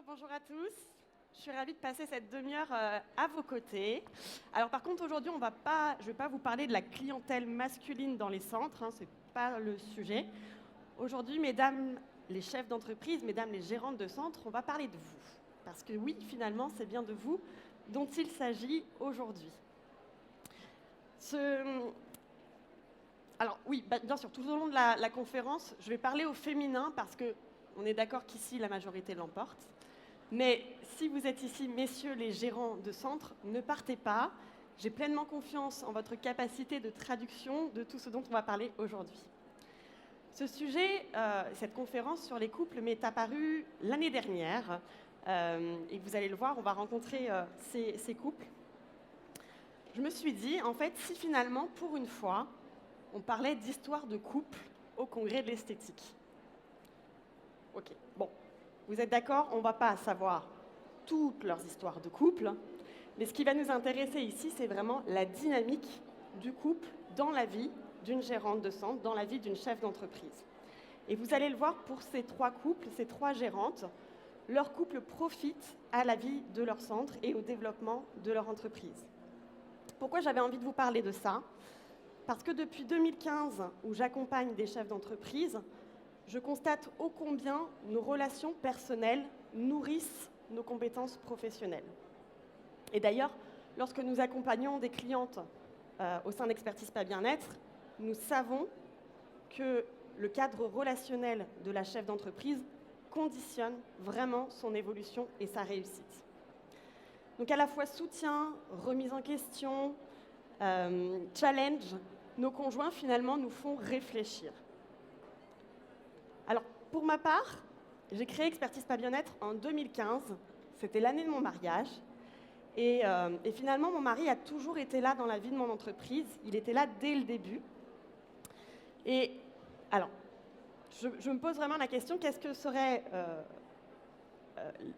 Bonjour à tous. Je suis ravie de passer cette demi-heure à vos côtés. Alors par contre, aujourd'hui, je ne vais pas vous parler de la clientèle masculine dans les centres, ce n'est pas le sujet. Aujourd'hui, mesdames les chefs d'entreprise, mesdames les gérantes de centres, on va parler de vous. Parce que oui, finalement, c'est bien de vous dont il s'agit aujourd'hui. Alors oui, bien sûr, tout au long de la conférence, je vais parler au féminin parce qu'on est d'accord qu'ici, la majorité l'emporte. Mais si vous êtes ici, messieurs les gérants de centre, ne partez pas. J'ai pleinement confiance en votre capacité de traduction de tout ce dont on va parler aujourd'hui. Ce sujet, cette conférence sur les couples m'est apparue l'année dernière. Et vous allez le voir, on va rencontrer ces couples. Je me suis dit, en fait, si finalement, pour une fois, on parlait d'histoire de couple au congrès de l'esthétique. Ok, bon. Vous êtes d'accord? On ne va pas savoir toutes leurs histoires de couple, mais ce qui va nous intéresser ici, c'est vraiment la dynamique du couple dans la vie d'une gérante de centre, dans la vie d'une chef d'entreprise. Et vous allez le voir pour ces trois couples, ces trois gérantes, leur couple profite à la vie de leur centre et au développement de leur entreprise. Pourquoi j'avais envie de vous parler de ça? Parce que depuis 2015, où j'accompagne des chefs d'entreprise, je constate ô combien nos relations personnelles nourrissent nos compétences professionnelles. Et d'ailleurs, lorsque nous accompagnons des clientes au sein d'Expertise Pas Bien-être, nous savons que le cadre relationnel de la chef d'entreprise conditionne vraiment son évolution et sa réussite. Donc à la fois soutien, remise en question, challenge, nos conjoints finalement nous font réfléchir. Alors, pour ma part, j'ai créé Expertise Pas Bien-être en 2015. C'était l'année de mon mariage. Et finalement, mon mari a toujours été là dans la vie de mon entreprise. Il était là dès le début. Et alors, je me pose vraiment la question, qu'est-ce que serait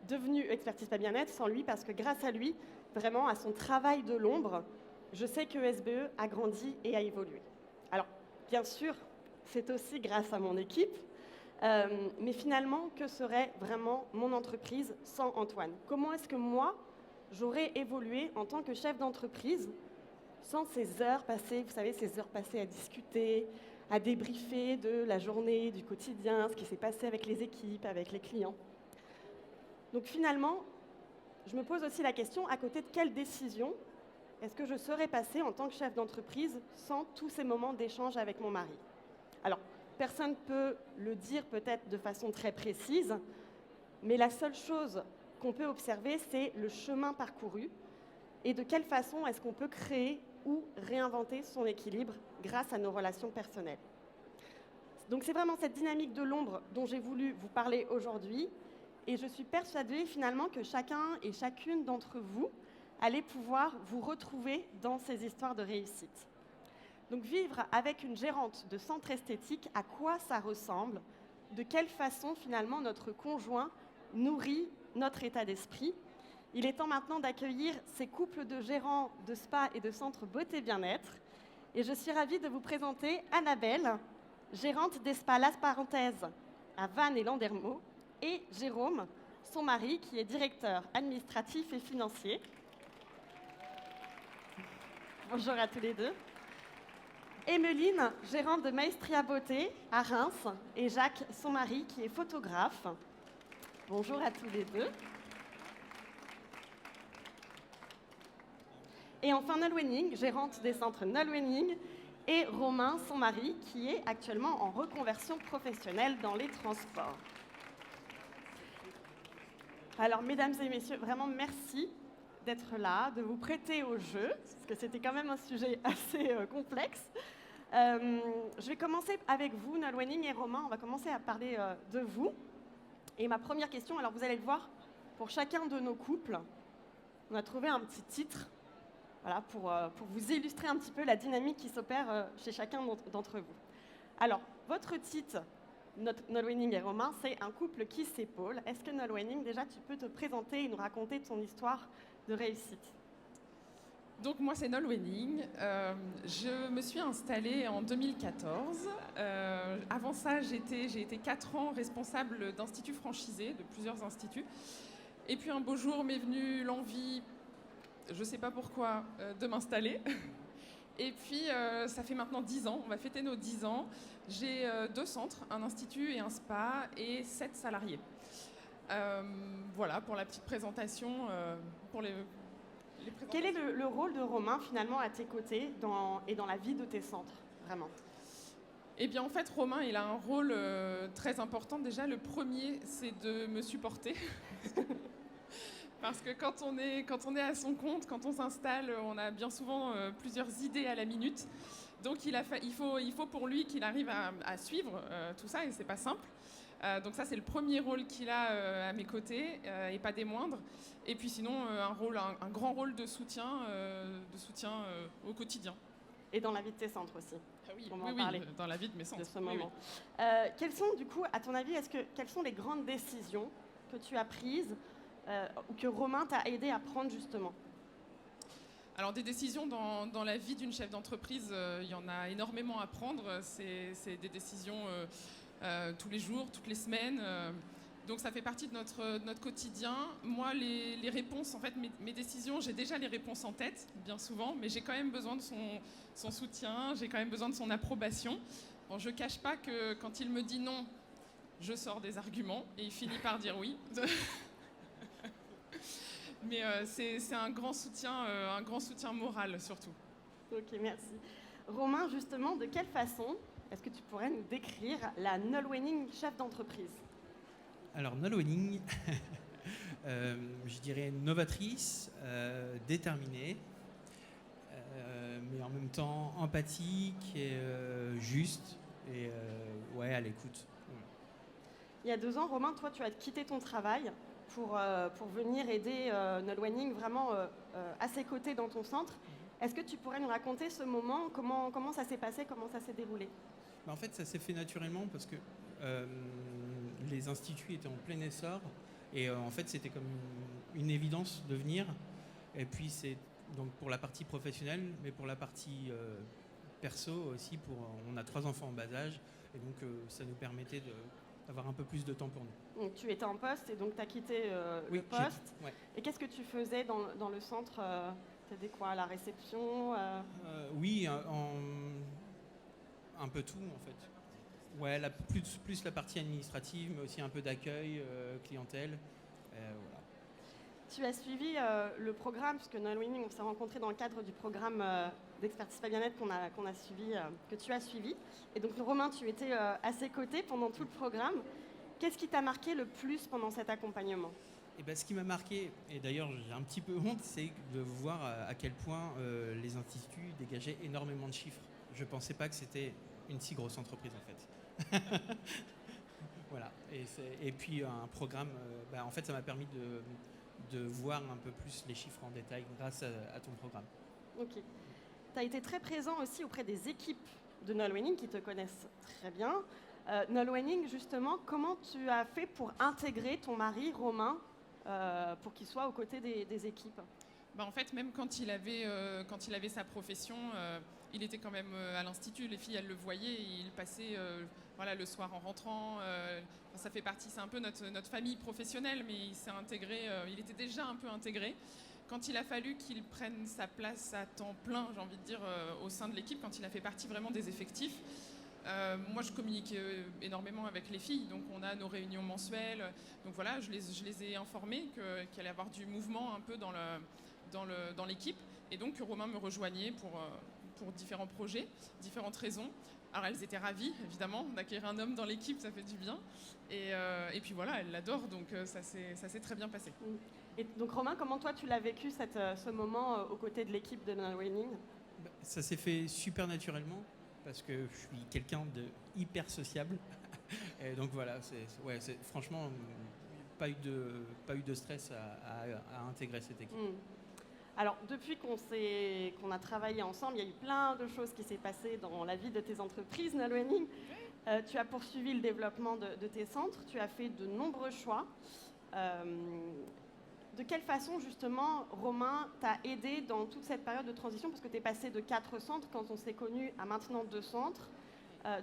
devenu Expertise Pas Bien-être sans lui? Parce que grâce à lui, vraiment à son travail de l'ombre, je sais que SBE a grandi et a évolué. Alors, bien sûr, c'est aussi grâce à mon équipe. Mais finalement, que serait vraiment mon entreprise sans Antoine? Comment est-ce que moi, j'aurais évolué en tant que chef d'entreprise sans ces heures passées, vous savez, ces heures passées à discuter, à débriefer de la journée, du quotidien, ce qui s'est passé avec les équipes, avec les clients? Donc finalement, je me pose aussi la question, à côté de quelle décision est-ce que je serais passée en tant que chef d'entreprise sans tous ces moments d'échange avec mon mari? Alors, personne ne peut le dire peut-être de façon très précise, mais la seule chose qu'on peut observer, c'est le chemin parcouru et de quelle façon est-ce qu'on peut créer ou réinventer son équilibre grâce à nos relations personnelles. Donc c'est vraiment cette dynamique de l'ombre dont j'ai voulu vous parler aujourd'hui et je suis persuadée finalement que chacun et chacune d'entre vous allez pouvoir vous retrouver dans ces histoires de réussite. Donc vivre avec une gérante de centre esthétique, à quoi ça ressemble? De quelle façon finalement notre conjoint nourrit notre état d'esprit? Il est temps maintenant d'accueillir ces couples de gérants de spa et de centres beauté bien-être. Et je suis ravie de vous présenter Annabelle, gérante des spas Las Parenthèses à Vannes et Landerneau, et Jérôme, son mari, qui est directeur administratif et financier. Bonjour à tous les deux. Emeline, gérante de Maestria Beauté à Reims, et Jacques, son mari, qui est photographe. Bonjour à tous les deux. Et enfin, Nolwenning, gérante des centres Nolwenning, et Romain, son mari, qui est actuellement en reconversion professionnelle dans les transports. Alors, mesdames et messieurs, vraiment merci d'être là, de vous prêter au jeu, parce que c'était quand même un sujet assez complexe. Je vais commencer avec vous, Nolwenning et Romain. On va commencer à parler de vous. Et ma première question, alors vous allez le voir, pour chacun de nos couples, on a trouvé un petit titre, voilà, pour vous illustrer un petit peu la dynamique qui s'opère chez chacun d'entre vous. Alors, votre titre, Nolwenning et Romain, c'est un couple qui s'épaule. Est-ce que Nolwenning, déjà, tu peux te présenter et nous raconter ton histoire de réussite? Donc moi c'est Nol Wenning, je me suis installée en 2014. Avant ça j'ai été 4 ans responsable d'instituts franchisés, de plusieurs instituts. Et puis un beau jour m'est venue l'envie, je ne sais pas pourquoi, de m'installer. Et puis ça fait maintenant 10 ans, on va fêter nos 10 ans. J'ai 2 centres, un institut et un spa et 7 salariés. Voilà pour la petite présentation, pour les Quel est le rôle de Romain finalement à tes côtés et dans la vie de tes centres, vraiment? Eh bien en fait Romain il a un rôle très important. Déjà le premier c'est de me supporter. Parce que quand on est à son compte, quand on s'installe, on a bien souvent plusieurs idées à la minute. Donc il faut pour lui qu'il arrive à suivre tout ça et c'est pas simple. Donc ça c'est le premier rôle qu'il a à mes côtés et pas des moindres. Et puis sinon un grand rôle de soutien au quotidien. Et dans la vie de tes centres aussi. Ah oui, on va en parler dans la vie de mes centres. De ce moment. Oui. Quelles sont du coup, à ton avis, quelles sont les grandes décisions que tu as prises ou que Romain t'a aidé à prendre justement? Alors des décisions dans la vie d'une chef d'entreprise, il y en a énormément à prendre. C'est des décisions tous les jours, toutes les semaines. Donc ça fait partie de notre quotidien. Moi, les réponses, en fait, mes décisions, j'ai déjà les réponses en tête, bien souvent, mais j'ai quand même besoin de son soutien, j'ai quand même besoin de son approbation. Bon, je ne cache pas que quand il me dit non, je sors des arguments et il finit par dire oui. Mais c'est un grand soutien moral surtout. Ok, merci. Romain, justement, de quelle façon est-ce que tu pourrais nous décrire la Nol Wenning chef d'entreprise? Alors Nol Wenning, je dirais novatrice, déterminée, mais en même temps empathique et juste et à l'écoute. Il y a 2 ans, Romain, toi, tu as quitté ton travail pour venir aider Nol Wenning vraiment à ses côtés dans ton centre. Est-ce que tu pourrais nous raconter ce moment, comment ça s'est passé, comment ça s'est déroulé? En fait, ça s'est fait naturellement parce que les instituts étaient en plein essor et en fait, c'était comme une évidence de venir. Et puis, c'est donc pour la partie professionnelle, mais pour la partie perso aussi, on a 3 enfants en bas âge et donc ça nous permettait d'avoir un peu plus de temps pour nous. Donc, tu étais en poste et donc tu as quitté le poste. Ouais. Et qu'est-ce que tu faisais dans le centre? T'aidais quoi, à la réception? Oui, un peu tout en fait. Ouais, plus la partie administrative, mais aussi un peu d'accueil, clientèle. Voilà. Tu as suivi le programme, puisque Nol Wenning, on s'est rencontrés dans le cadre du programme d'expertise bien-être qu'on a suivi, que tu as suivi. Et donc Romain, tu étais à ses côtés pendant tout le programme. Qu'est-ce qui t'a marqué le plus pendant cet accompagnement? Et ben, ce qui m'a marqué, et d'ailleurs j'ai un petit peu honte, c'est de voir à quel point les instituts dégageaient énormément de chiffres. Je ne pensais pas que c'était une si grosse entreprise en fait. Voilà. Et puis un programme, en fait ça m'a permis de voir un peu plus les chiffres en détail grâce à ton programme. Ok. Tu as été très présent aussi auprès des équipes de Nol Wenning qui te connaissent très bien. Nol Wenning, justement, comment tu as fait pour intégrer ton mari Romain pour qu'il soit aux côtés des équipes? En fait, même quand il avait sa profession, il était quand même à l'institut. Les filles, elles le voyaient. Il passait le soir en rentrant. Ça fait partie, c'est un peu notre famille professionnelle, mais il s'est intégré. Il était déjà un peu intégré. Quand il a fallu qu'il prenne sa place à temps plein, j'ai envie de dire, au sein de l'équipe, quand il a fait partie vraiment des effectifs, moi, je communique énormément avec les filles, donc on a nos réunions mensuelles. Donc voilà, je les ai informées qu'il allait y avoir du mouvement un peu dans l'équipe, et donc Romain me rejoignait pour différents projets, différentes raisons. Alors elles étaient ravies, évidemment, d'acquérir un homme dans l'équipe, ça fait du bien. Et puis voilà, elles l'adorent, donc ça s'est très bien passé. Et donc Romain, comment toi tu l'as vécu ce moment aux côtés de l'équipe de Nol Wenning? Ça s'est fait super naturellement parce que je suis quelqu'un de hyper sociable. Et donc voilà, c'est franchement pas eu de stress à intégrer cette équipe. Alors, depuis qu'on a travaillé ensemble, il y a eu plein de choses qui s'est passées dans la vie de tes entreprises, Nol Wenning. Tu as poursuivi le développement de tes centres, tu as fait de nombreux choix. de quelle façon, justement, Romain t'a aidé dans toute cette période de transition, parce que tu es passé de 4 centres quand on s'est connus à maintenant 2 centres.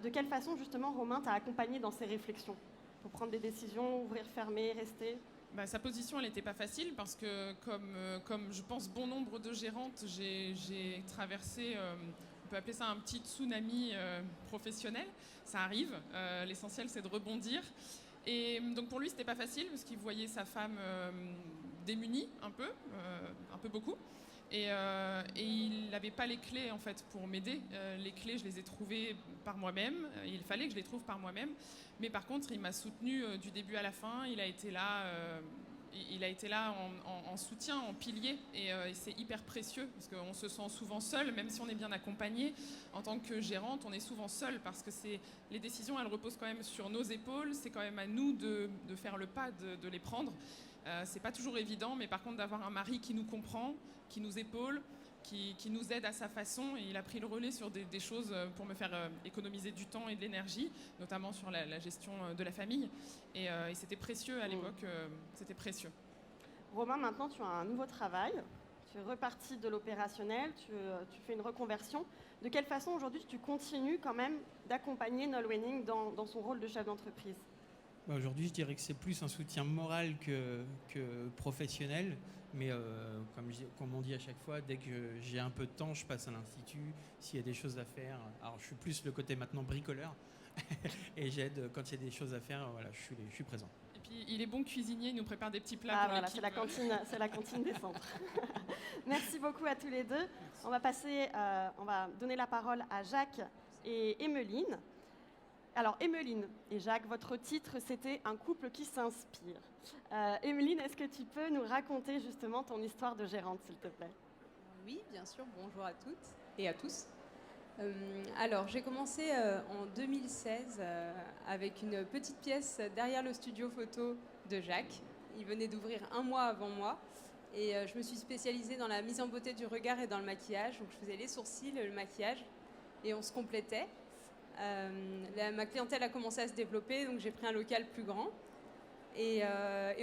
De quelle façon, justement, Romain t'a accompagné dans ces réflexions pour prendre des décisions, ouvrir, fermer, rester? Sa position, elle n'était pas facile parce que, comme je pense bon nombre de gérantes, j'ai traversé, on peut appeler ça un petit tsunami professionnel. Ça arrive, l'essentiel c'est de rebondir. Et donc pour lui, c'était pas facile parce qu'il voyait sa femme démunie un peu beaucoup. Et il n'avait pas les clés en fait pour m'aider. Les clés, je les ai trouvées par moi-même. Il fallait que je les trouve par moi-même. Mais par contre, il m'a soutenu du début à la fin. Il a été là en soutien, en pilier. Et c'est hyper précieux parce qu'on se sent souvent seul, même si on est bien accompagné. En tant que gérante, on est souvent seul parce que les décisions, elles reposent quand même sur nos épaules. C'est quand même à nous de faire le pas, de les prendre. C'est pas toujours évident, mais par contre d'avoir un mari qui nous comprend, qui nous épaule, qui nous aide à sa façon. Et il a pris le relais sur des choses pour me faire économiser du temps et de l'énergie, notamment sur la gestion de la famille. Et c'était précieux à l'époque, c'était précieux. Romain, maintenant tu as un nouveau travail, tu es reparti de l'opérationnel, tu fais une reconversion. De quelle façon aujourd'hui tu continues quand même d'accompagner Noel Wenning dans son rôle de chef d'entreprise? Aujourd'hui, je dirais que c'est plus un soutien moral que professionnel. Mais comme on dit à chaque fois, dès que j'ai un peu de temps, je passe à l'institut. S'il y a des choses à faire, alors je suis plus le côté maintenant bricoleur. Et j'aide quand il y a des choses à faire, voilà, je suis présent. Et puis il est bon cuisinier, il nous prépare des petits plats pour l'équipe. C'est la cantine des centres. Merci beaucoup à tous les deux. On va donner la parole à Jacques et Emmeline. Alors, Emmeline et Jacques, votre titre, c'était « Un couple qui s'inspire ». Emmeline, est-ce que tu peux nous raconter justement ton histoire de gérante, s'il te plaît? Oui, bien sûr. Bonjour à toutes et à tous. Alors, j'ai commencé en 2016 avec une petite pièce derrière le studio photo de Jacques. Il venait d'ouvrir un mois avant moi. Et je me suis spécialisée dans la mise en beauté du regard et dans le maquillage. Donc, je faisais les sourcils, le maquillage, et on se complétait. Ma clientèle a commencé à se développer, donc j'ai pris un local plus grand. Et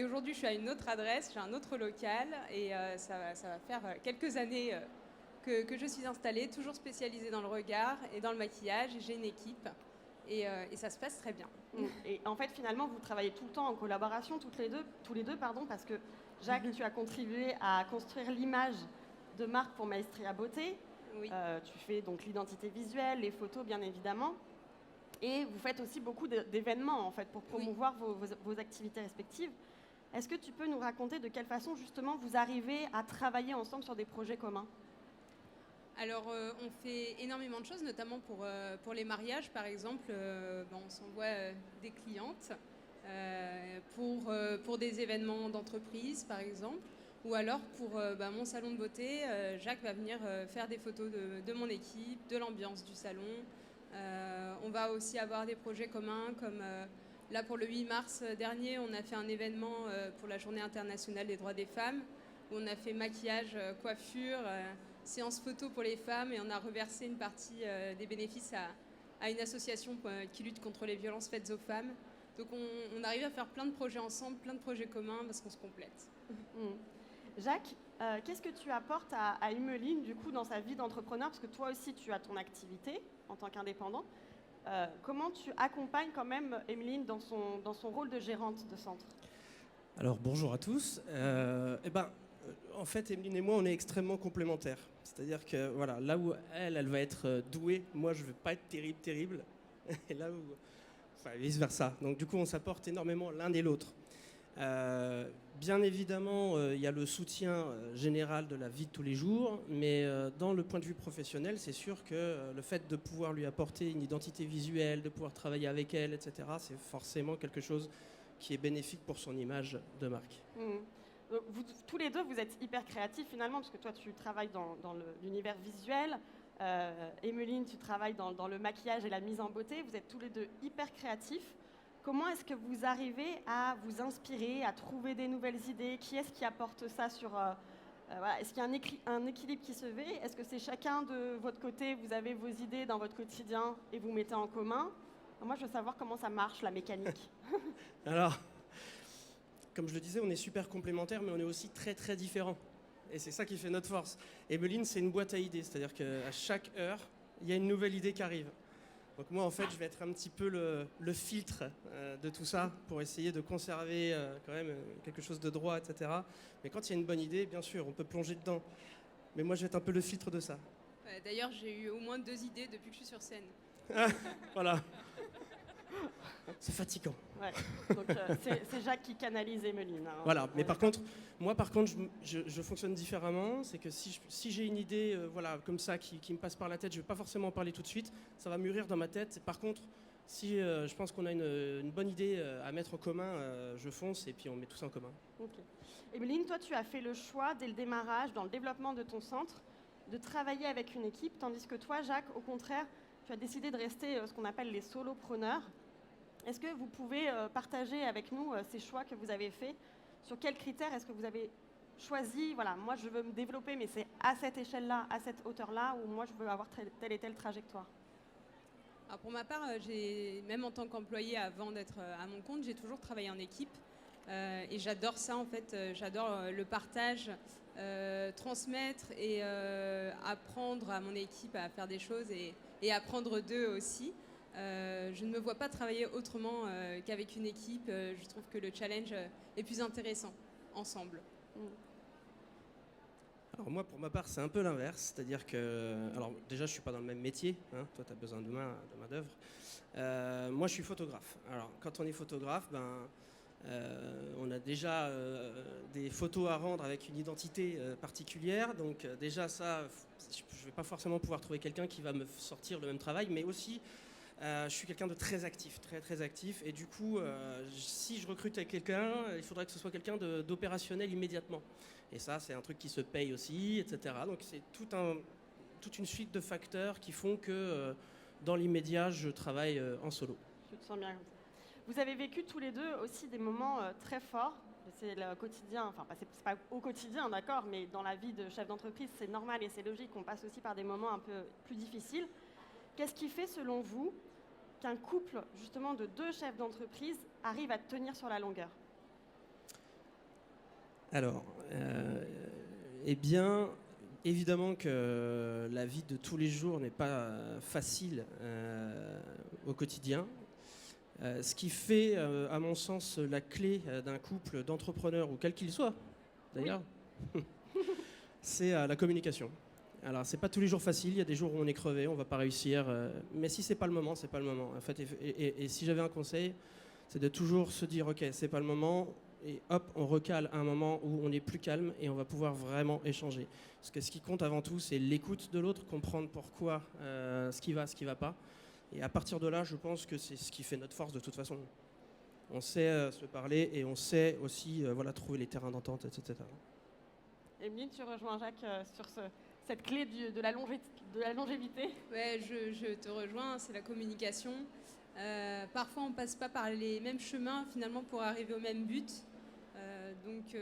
aujourd'hui, je suis à une autre adresse, j'ai un autre local, et ça va faire quelques années que je suis installée, toujours spécialisée dans le regard et dans le maquillage. Et j'ai une équipe, et ça se passe très bien. Et en fait, finalement, vous travaillez tout le temps en collaboration, tous les deux, parce que Jacques, tu as contribué à construire l'image de marque pour Maestria Beauté. Oui. Tu fais donc l'identité visuelle, les photos bien évidemment, et vous faites aussi beaucoup d'événements en fait pour promouvoir vos activités respectives. Est-ce que tu peux nous raconter de quelle façon justement vous arrivez à travailler ensemble sur des projets communs? Alors on fait énormément de choses, notamment pour les mariages par exemple. On s'envoie des clientes pour des événements d'entreprise par exemple. Ou alors pour mon salon de beauté, Jacques va venir faire des photos de mon équipe, de l'ambiance du salon. On va aussi avoir des projets communs comme là pour le 8 mars dernier, on a fait un événement pour la Journée internationale des droits des femmes où on a fait maquillage, coiffure, séance photo pour les femmes et on a reversé une partie des bénéfices à une association qui lutte contre les violences faites aux femmes. Donc on arrive à faire plein de projets ensemble, plein de projets communs parce qu'on se complète. Jacques, qu'est-ce que tu apportes à Emmeline du coup dans sa vie d'entrepreneur? Parce que toi aussi tu as ton activité en tant qu'indépendant. Comment tu accompagnes quand même Emmeline dans son rôle de gérante de centre? Alors bonjour à tous. En fait, Emmeline et moi, on est extrêmement complémentaires. C'est-à-dire que voilà, là où elle va être douée, moi je ne vais pas être terrible. Et là où, vice versa. Donc du coup, on s'apporte énormément l'un et l'autre. Bien évidemment, il y a le soutien général de la vie de tous les jours, mais dans le point de vue professionnel, c'est sûr que le fait de pouvoir lui apporter une identité visuelle, de pouvoir travailler avec elle, etc., c'est forcément quelque chose qui est bénéfique pour son image de marque. Vous, tous les deux, vous êtes hyper créatifs finalement, parce que toi, tu travailles dans l'univers visuel. Emmeline, tu travailles dans le maquillage et la mise en beauté. Vous êtes tous les deux hyper créatifs. Comment est-ce que vous arrivez à vous inspirer, à trouver des nouvelles idées? Qui est-ce qui apporte ça sur... Est-ce qu'il y a un équilibre qui se fait? Est-ce que c'est chacun de votre côté, vous avez vos idées dans votre quotidien et vous mettez en commun? Moi, je veux savoir comment ça marche, la mécanique. Alors, comme je le disais, on est super complémentaires, mais on est aussi très très différents. Et c'est ça qui fait notre force. Emeline, c'est une boîte à idées, c'est-à-dire qu'à chaque heure, il y a une nouvelle idée qui arrive. Donc moi, en fait, je vais être un petit peu le filtre de tout ça pour essayer de conserver quand même quelque chose de droit, etc. Mais quand il y a une bonne idée, bien sûr, on peut plonger dedans. Mais moi, je vais être un peu le filtre de ça. D'ailleurs, j'ai eu au moins 2 idées depuis que je suis sur scène. Voilà. C'est fatigant. Ouais. Donc c'est Jacques qui canalise Emeline. Hein. Voilà. Mais par contre, moi, je fonctionne différemment. C'est que si j'ai une idée, voilà, comme ça, qui me passe par la tête, je vais pas forcément en parler tout de suite. Ça va mûrir dans ma tête. Par contre, si je pense qu'on a une bonne idée à mettre en commun, je fonce et puis on met tout ça en commun. Ok. Emeline, toi, tu as fait le choix dès le démarrage, dans le développement de ton centre, de travailler avec une équipe, tandis que toi, Jacques, au contraire, tu as décidé de rester ce qu'on appelle les solopreneurs. Est-ce que vous pouvez partager avec nous ces choix que vous avez faits? Sur quels critères est-ce que vous avez choisi, voilà, moi je veux me développer, mais c'est à cette échelle-là, à cette hauteur-là, ou moi je veux avoir telle et telle trajectoire? Alors pour ma part, même en tant qu'employée avant d'être à mon compte, j'ai toujours travaillé en équipe. Et j'adore ça en fait, j'adore le partage, transmettre et apprendre à mon équipe à faire des choses et apprendre d'eux aussi. Je ne me vois pas travailler autrement qu'avec une équipe. Je trouve que le challenge est plus intéressant ensemble. Alors moi, pour ma part, c'est un peu l'inverse. C'est-à-dire que, alors déjà, je suis pas dans le même métier. Hein, toi, tu as besoin de main d'œuvre. Moi, je suis photographe. Alors, quand on est photographe, on a déjà des photos à rendre avec une identité particulière. Donc déjà, ça, je ne vais pas forcément pouvoir trouver quelqu'un qui va me sortir le même travail. Mais aussi, je suis quelqu'un de très actif, très très actif. Et du coup, si je recrute avec quelqu'un, il faudrait que ce soit quelqu'un d'opérationnel immédiatement. Et ça, c'est un truc qui se paye aussi, etc. Donc c'est toute une suite de facteurs qui font que dans l'immédiat, je travaille en solo. Je te sens bien. Vous avez vécu tous les deux aussi des moments très forts. C'est le quotidien, enfin c'est pas au quotidien, d'accord, mais dans la vie de chef d'entreprise, c'est normal et c'est logique qu'on passe aussi par des moments un peu plus difficiles. Qu'est-ce qui fait, selon vous, qu'un couple, justement, de 2 chefs d'entreprise arrive à tenir sur la longueur? Alors, eh bien, évidemment que la vie de tous les jours n'est pas facile au quotidien. Ce qui fait, à mon sens, la clé d'un couple d'entrepreneurs, ou quel qu'il soit, d'ailleurs, oui. C'est la communication. Alors, c'est pas tous les jours facile. Il y a des jours où on est crevé, on va pas réussir. Mais si c'est pas le moment, c'est pas le moment. En fait, et si j'avais un conseil, c'est de toujours se dire, ok, c'est pas le moment, et hop, on recale à un moment où on est plus calme et on va pouvoir vraiment échanger. Parce que ce qui compte avant tout, c'est l'écoute de l'autre, comprendre pourquoi, ce qui va pas. Et à partir de là, je pense que c'est ce qui fait notre force de toute façon. On sait se parler et on sait aussi trouver les terrains d'entente, etc. Emeline, tu rejoins Jacques sur cette clé de la longévité? Ouais, je te rejoins, c'est la communication. Parfois, on ne passe pas par les mêmes chemins finalement pour arriver au même but. Donc,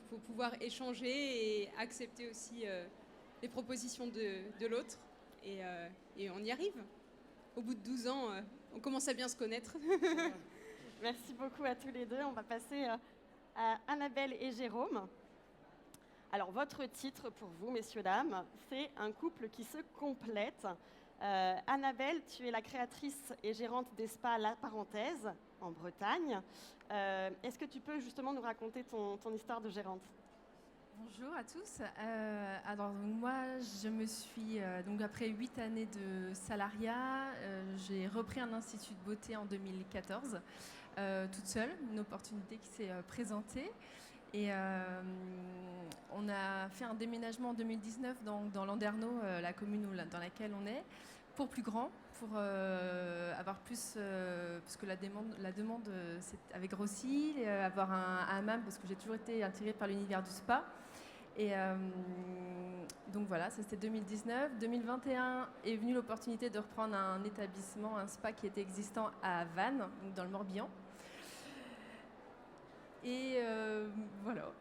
faut pouvoir échanger et accepter aussi les propositions de l'autre. Et on y arrive. Au bout de 12 ans, on commence à bien se connaître. Merci beaucoup à tous les deux. On va passer à Annabelle et Jérôme. Alors, votre titre pour vous, messieurs, dames, c'est un couple qui se complète. Annabelle, tu es la créatrice et gérante des spas La Parenthèse en Bretagne. Est-ce que tu peux justement nous raconter ton histoire de gérante? Bonjour à tous. Alors moi, je me suis donc après 8 années de salariat, j'ai repris un institut de beauté en 2014, toute seule, une opportunité qui s'est présentée. Et on a fait un déménagement en 2019 dans Landerneau, la commune dans laquelle on est, pour plus grand, pour avoir plus, parce que la demande avait grossi, avoir un hammam, parce que j'ai toujours été attirée par l'univers du spa. Et donc voilà, ça c'était 2019. 2021 est venue l'opportunité de reprendre un établissement, un spa qui était existant à Vannes, dans le Morbihan. Et voilà.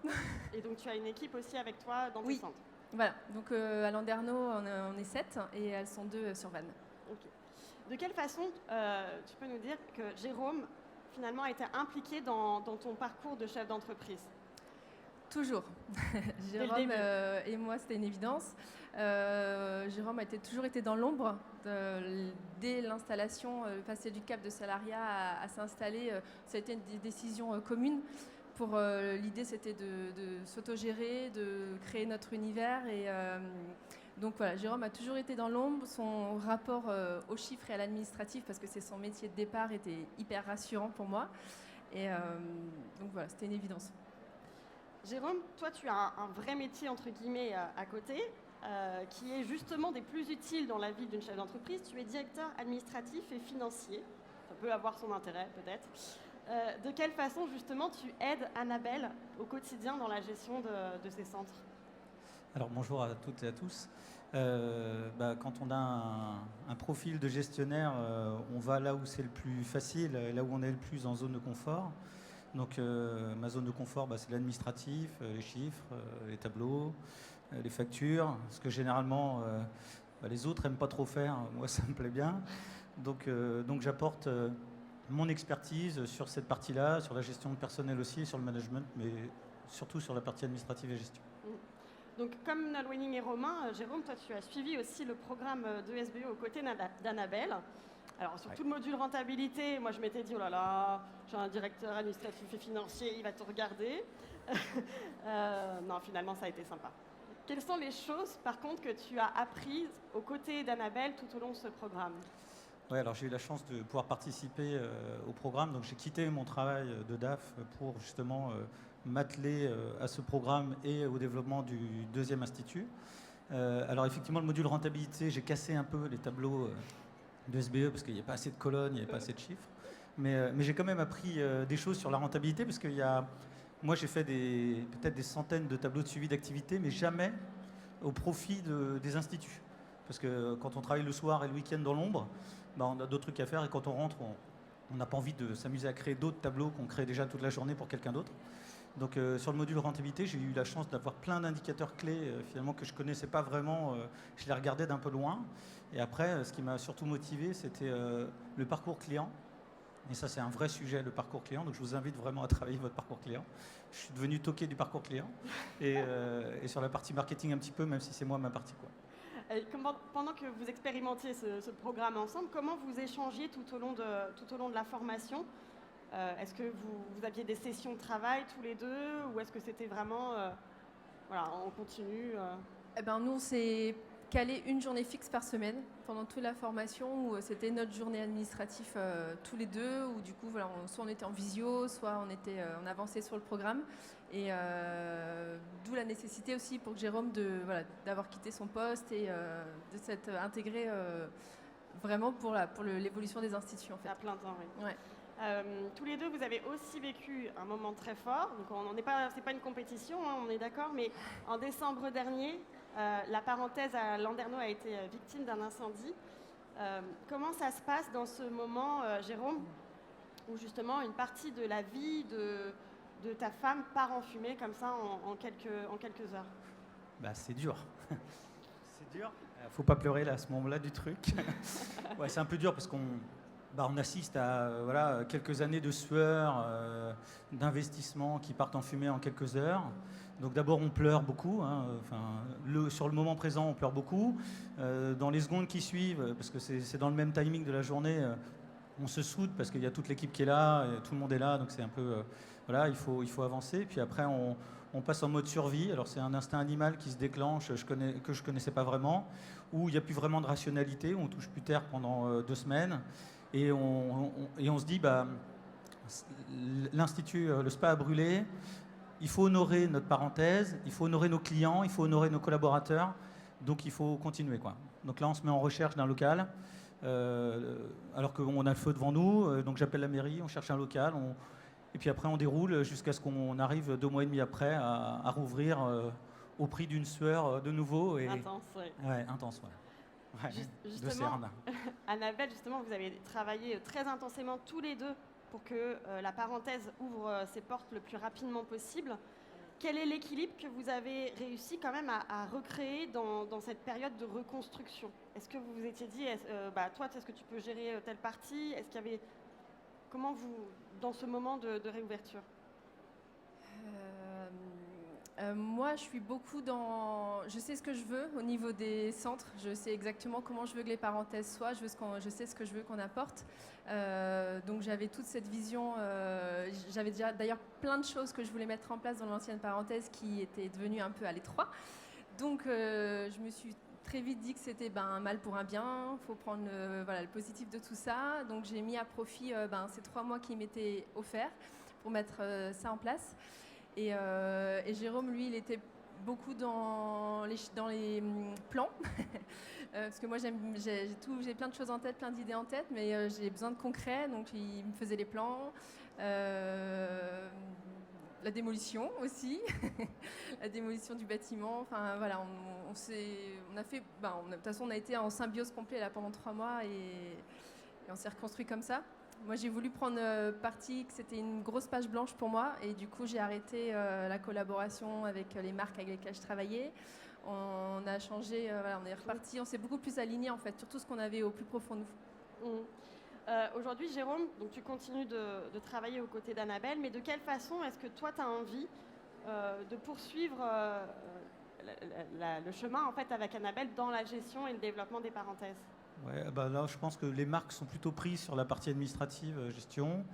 Et donc tu as une équipe aussi avec toi dans ton centre? Voilà, donc à Landerneau on est 7 et elles sont 2 sur Vannes. Ok. De quelle façon tu peux nous dire que Jérôme finalement a été impliqué dans ton parcours de chef d'entreprise? Toujours. Dès le Jérôme début. et moi, c'était une évidence. Jérôme a toujours été dans l'ombre. Dès l'installation, passer du cap de salariat à s'installer, ça a été une décision commune. L'idée, c'était de s'autogérer, de créer notre univers. Donc voilà, Jérôme a toujours été dans l'ombre. Son rapport aux chiffres et à l'administratif, parce que c'est son métier de départ, était hyper rassurant pour moi. Donc voilà, c'était une évidence. Jérôme, toi, tu as un vrai métier, entre guillemets, à côté, qui est justement des plus utiles dans la vie d'une chef d'entreprise. Tu es directeur administratif et financier. Ça peut avoir son intérêt, peut-être. De quelle façon, justement, tu aides Annabelle au quotidien dans la gestion de ces centres? Alors bonjour à toutes et à tous. Quand on a un profil de gestionnaire, on va là où c'est le plus facile, là où on est le plus en zone de confort. Donc ma zone de confort, c'est l'administratif, les chiffres, les tableaux, les factures, ce que généralement les autres n'aiment pas trop faire. Moi, ça me plaît bien. Donc j'apporte mon expertise sur cette partie-là, sur la gestion de personnel aussi, sur le management, mais surtout sur la partie administrative et gestion. Donc, comme Nolwenning et Romain, Jérôme, toi, tu as suivi aussi le programme de SBE aux côtés d'Annabelle. Alors, sur tout le module rentabilité, moi, je m'étais dit, oh là là, j'ai un directeur administratif et financier, il va tout regarder. Non, finalement, ça a été sympa. Quelles sont les choses, par contre, que tu as apprises aux côtés d'Annabelle tout au long de ce programme? Oui, alors j'ai eu la chance de pouvoir participer au programme. Donc, j'ai quitté mon travail de DAF pour justement m'atteler à ce programme et au développement du deuxième institut. Alors effectivement, le module rentabilité, j'ai cassé un peu les tableaux de SBE parce qu'il n'y a pas assez de colonnes, il n'y avait pas assez de chiffres. Mais j'ai quand même appris des choses sur la rentabilité parce que moi j'ai fait peut-être des centaines de tableaux de suivi d'activité, mais jamais au profit des instituts. Parce que quand on travaille le soir et le week-end dans l'ombre, on a d'autres trucs à faire et quand on rentre, on n'a pas envie de s'amuser à créer d'autres tableaux qu'on crée déjà toute la journée pour quelqu'un d'autre. Donc sur le module rentabilité, j'ai eu la chance d'avoir plein d'indicateurs clés finalement que je ne connaissais pas vraiment. Je les regardais d'un peu loin. Et après, ce qui m'a surtout motivé, c'était le parcours client. Et ça, c'est un vrai sujet, le parcours client. Donc je vous invite vraiment à travailler votre parcours client. Je suis devenu toqué du parcours client. Et sur la partie marketing un petit peu, même si c'est moi ma partie, quoi. Pendant que vous expérimentiez ce programme ensemble, comment vous échangiez tout au long de la formation? Est-ce que vous aviez des sessions de travail tous les deux ou est-ce que c'était vraiment on continue Nous, on s'est calé une journée fixe par semaine pendant toute la formation où c'était notre journée administrative tous les deux, où du coup, soit on était en visio, soit on avançait sur le programme. Et d'où la nécessité aussi pour Jérôme d'avoir quitté son poste et de s'être intégré vraiment pour l'évolution des instituts. En fait. À plein temps, oui. Ouais. Tous les deux, vous avez aussi vécu un moment très fort. Donc, c'est pas une compétition, hein, on est d'accord, mais en décembre dernier, la parenthèse à Landerneau a été victime d'un incendie. Comment ça se passe dans ce moment, Jérôme, où justement une partie de la vie de ta femme part en fumée comme ça en quelques heures? C'est dur. C'est dur. Faut pas pleurer là, à ce moment-là du truc. Ouais, c'est un peu dur parce qu'on assiste à quelques années de sueur, d'investissement qui partent en fumée en quelques heures. Donc d'abord on pleure beaucoup, hein, sur le moment présent on pleure beaucoup. Dans les secondes qui suivent, parce que c'est dans le même timing de la journée, on se soude parce qu'il y a toute l'équipe qui est là, et tout le monde est là, donc c'est un peu il faut avancer. Puis après on passe en mode survie. Alors c'est un instinct animal qui se déclenche, que je connaissais pas vraiment, où il n'y a plus vraiment de rationalité, où on touche plus terre pendant 2 semaines. Et on se dit, l'institut, le spa a brûlé, il faut honorer notre parenthèse, il faut honorer nos clients, il faut honorer nos collaborateurs, donc il faut continuer, quoi. Donc là, on se met en recherche d'un local, alors qu'on a le feu devant nous, donc j'appelle la mairie, on cherche un local, et puis après on déroule jusqu'à ce qu'on arrive 2 mois et demi après à rouvrir au prix d'une sueur de nouveau. Intense, oui. Ouais, intense, ouais. Ouais, justement, Annabelle, justement, vous avez travaillé très intensément tous les deux pour que la parenthèse ouvre ses portes le plus rapidement possible. Quel est l'équilibre que vous avez réussi quand même à recréer dans cette période de reconstruction? Est-ce que vous vous étiez dit, toi, est-ce que tu peux gérer telle partie? Est-ce qu'il y avait... Comment vous dans ce moment de réouverture? Moi, je suis beaucoup dans... Je sais ce que je veux au niveau des centres. Je sais exactement comment je veux que les parenthèses soient. Je sais ce que je veux qu'on apporte. Donc, j'avais toute cette vision. J'avais déjà d'ailleurs plein de choses que je voulais mettre en place dans l'ancienne parenthèse qui étaient devenues un peu à l'étroit. Donc, je me suis très vite dit que c'était un mal pour un bien. Il faut prendre le positif de tout ça. Donc, j'ai mis à profit ces 3 mois qui m'étaient offerts pour mettre ça en place. Et Jérôme, lui, il était beaucoup dans les plans. Parce que moi, j'ai plein de choses en tête, plein d'idées en tête, mais j'ai besoin de concret. Donc, il me faisait les plans. La démolition aussi. La démolition du bâtiment. Enfin, voilà, de toute façon, on a été en symbiose complète là, pendant 3 mois et on s'est reconstruit comme ça. Moi, j'ai voulu prendre parti que c'était une grosse page blanche pour moi et du coup, j'ai arrêté la collaboration avec les marques avec lesquelles je travaillais. On a changé, on est reparti, on s'est beaucoup plus aligné en fait sur tout ce qu'on avait au plus profond de nous. Aujourd'hui, Jérôme, donc tu continues de travailler aux côtés d'Annabelle, mais de quelle façon est-ce que toi, tu as envie de poursuivre le chemin en fait, avec Annabelle dans la gestion et le développement des parenthèses? Ouais, là, je pense que les marques sont plutôt prises sur la partie administrative, gestion.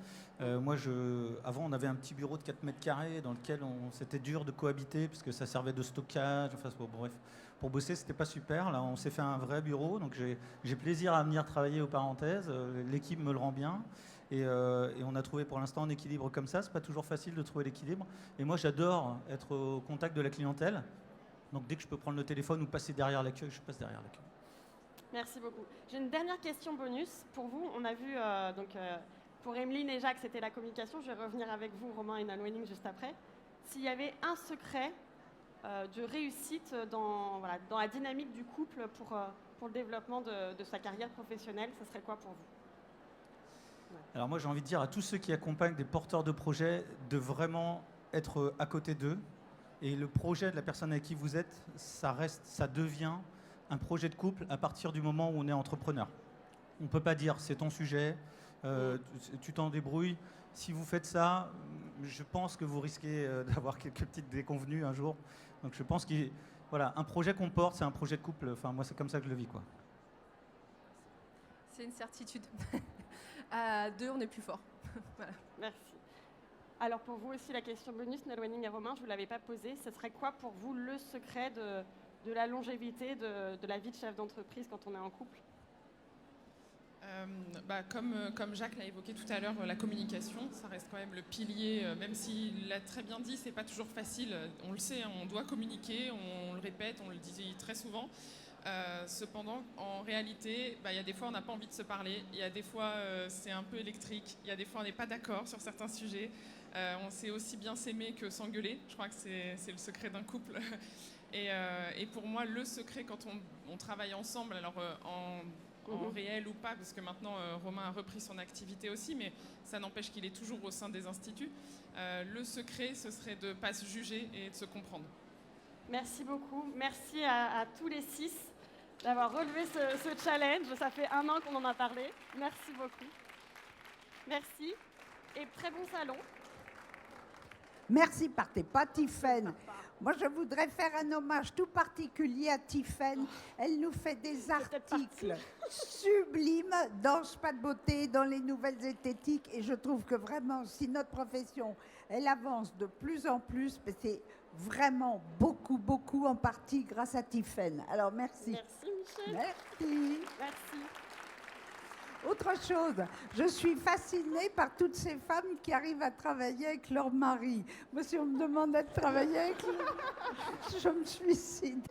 Avant, on avait un petit bureau de 4 mètres carrés dans lequel c'était dur de cohabiter parce que ça servait de stockage. Enfin, bref, pour bosser, c'était pas super. Là, on s'est fait un vrai bureau, donc j'ai plaisir à venir travailler aux parenthèses. L'équipe me le rend bien. Et on a trouvé pour l'instant un équilibre comme ça. C'est pas toujours facile de trouver l'équilibre. Et moi, j'adore être au contact de la clientèle. Donc, dès que je peux prendre le téléphone ou passer derrière l'accueil, je passe derrière l'accueil. Merci beaucoup. J'ai une dernière question bonus pour vous. On a vu, pour Emeline et Jacques, c'était la communication. Je vais revenir avec vous, Romain et Nalwenning, juste après. S'il y avait un secret de réussite dans la dynamique du couple pour le développement de sa carrière professionnelle, ce serait quoi pour vous? Alors moi, j'ai envie de dire à tous ceux qui accompagnent des porteurs de projets de vraiment être à côté d'eux. Et le projet de la personne avec qui vous êtes, ça devient un projet de couple à partir du moment où on est entrepreneur. On ne peut pas dire c'est ton sujet, tu t'en débrouilles. Si vous faites ça, je pense que vous risquez d'avoir quelques petites déconvenues un jour. Donc je pense un projet qu'on porte, c'est un projet de couple. Enfin, moi, c'est comme ça que je le vis, quoi. C'est une certitude. À 2, on est plus fort. Voilà. Merci. Alors pour vous aussi, la question bonus, Nalwenning et Romain, je ne vous l'avais pas posée. Ce serait quoi pour vous le secret de la longévité de la vie de chef d'entreprise quand on est en couple? Comme Jacques l'a évoqué tout à l'heure, la communication, ça reste quand même le pilier, même s'il l'a très bien dit, c'est pas toujours facile, on le sait, on doit communiquer, on le répète, on le dit très souvent. Cependant, en réalité, il y a des fois on n'a pas envie de se parler, il y a des fois c'est un peu électrique, il y a des fois on n'est pas d'accord sur certains sujets, on sait aussi bien s'aimer que s'engueuler, je crois que c'est le secret d'un couple. Et pour moi, le secret quand on travaille ensemble, alors en réel ou pas, parce que maintenant Romain a repris son activité aussi, mais ça n'empêche qu'il est toujours au sein des instituts. Le secret, ce serait de ne pas se juger et de se comprendre. Merci beaucoup. Merci à tous les 6 d'avoir relevé ce challenge. Ça fait 1 an qu'on en a parlé. Merci beaucoup. Merci et très bon salon. Merci, partez pas, Tiffaine. Moi, je voudrais faire un hommage tout particulier à Tiffaine. Elle nous fait des articles sublimes dans Spa de Beauté, dans les nouvelles esthétiques. Et je trouve que vraiment, si notre profession, elle avance de plus en plus, c'est vraiment beaucoup, beaucoup en partie grâce à Tiffaine. Alors, merci. Merci, Michel. Merci. Merci. Autre chose, je suis fascinée par toutes ces femmes qui arrivent à travailler avec leur mari. Moi, si on me demandait de travailler avec je me suicide.